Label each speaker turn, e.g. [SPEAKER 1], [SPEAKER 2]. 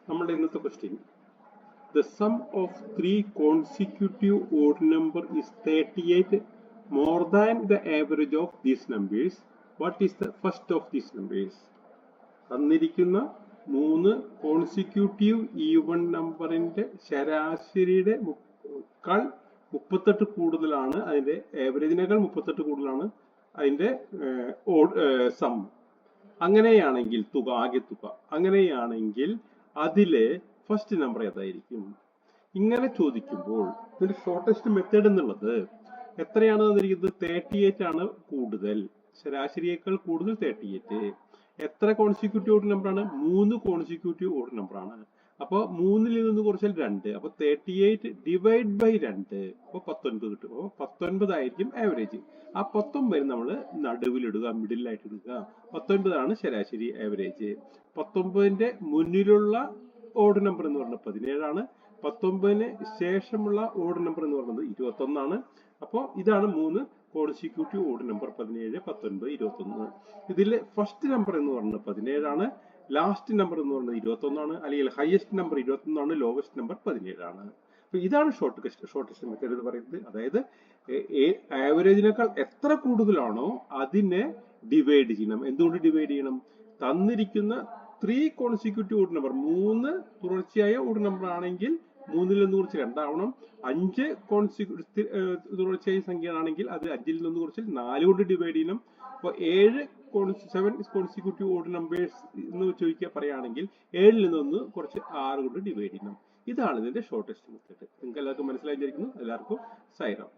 [SPEAKER 1] നമ്മളുടെ ഇന്നത്തെ question, the sum of three consecutive odd number is 38 more than the average of these numbers. What is the first of these numbers? തന്നിരിക്കുന്ന 3 consecutive even നമ്പറിന്റെ ശരാശരിയുടെ 38 കൂടുതലാണ്, അതിന്റെ ആവറേജിനേക്കാൾ 38 കൂടുതലാണ് അതിന്റെ some. അങ്ങനെയാണെങ്കിൽ തുക, ആകെ തുക, അങ്ങനെയാണെങ്കിൽ അതിലെ ഫസ്റ്റ് നമ്പർ ഏതായിരിക്കും? ഇങ്ങനെ ചോദിക്കുമ്പോൾ ഇതിന്റെ ഷോർട്ടസ്റ്റ് മെത്തേഡ് എന്നുള്ളത് എത്രയാണ് തന്നിരിക്കുന്നത്? 38 ആണ് കൂടുതൽ, ശരാശരിയേക്കാൾ കൂടുതൽ 38. എത്ര കോൺസിക്യൂട്ടീവ് ഓഡ് നമ്പർ ആണ്? 3 കോൺസിക്യൂട്ടീവ് ഓഡ് നമ്പർ ആണ്. അപ്പൊ 3ൽ നിന്ന് കുറച്ചാൽ 2, അപ്പൊ 38 ഡിവൈഡ് ബൈ 2, അപ്പൊ 19 കിട്ടും. അപ്പൊ 19 ആയിരിക്കും ആവറേജ്. ആ 19 നമ്മൾ നടുവിലിടുക, മിഡിലായിട്ട് ഇടുക. 19 ആണ് ശരാശരി ആവറേജ്. 19ന്റെ മുന്നിലുള്ള ഓഡ് നമ്പർ എന്ന് പറയുന്നത് 17 ആണ്. 19ന് ശേഷമുള്ള ഓഡ് നമ്പർ എന്ന് പറയുന്നത് 21 ആണ്. അപ്പോൾ ഇതാണ് 3 കോൺസിക്യൂട്ടീവ് ഓഡ് നമ്പർ: 17, 19, 21. ഇതിൽ ഫസ്റ്റ് നമ്പർ എന്ന് പറയുന്നത് 17 ആണ്, ലാസ്റ്റ് നമ്പർ എന്ന് പറയുന്നത് 21 ആണ്, അല്ലെങ്കിൽ ഹയസ്റ്റ് നമ്പർ 21 ആണ്, ലോവസ്റ്റ് നമ്പർ 17 ആണ്. അപ്പൊ ഇതാണ് ഷോർട്ടസ്റ്റ് മെത്തേഡ് എന്ന് പറയുന്നത്. അതായത് ആവറേജിനേക്കാൾ എത്ര കൂടുതലാണോ അതിനെ ഡിവൈഡ് ചെയ്യണം. എന്തുകൊണ്ട് ഡിവൈഡ് ചെയ്യണം? തന്നിരിക്കുന്ന 3 കോൺസിക്യൂട്ടീവ് ഓഡ് നമ്പർ, 3 തുടർച്ചയായ ഓഡ് നമ്പർ ആണെങ്കിൽ 3ൽ നിന്ന് കുറച്ച് 2 ആവണം. 5 തുടർച്ചയായ സംഖ്യ ആണെങ്കിൽ അത് 5ൽ നിന്ന് കുറച്ച് 4 കൊണ്ട് ഡിവൈഡ് ചെയ്യണം. അപ്പോൾ 7 കോൺസിക്യൂട്ടീവ് ഓഡ് നമ്പേഴ്സ് എന്ന് ചോദിക്കുക പറയുകയാണെങ്കിൽ 7ൽ നിന്ന് കുറച്ച് 6 കൊണ്ട് ഡിവൈഡ് ചെയ്യണം. ഇതാണ് ഇതിന്റെ ഷോർട്ടസ്റ്റ് മെത്തേഡ്. നിങ്ങൾക്ക് എല്ലാവർക്കും മനസ്സിലായിരിക്കുന്നു. എല്ലാവർക്കും സൈറാം.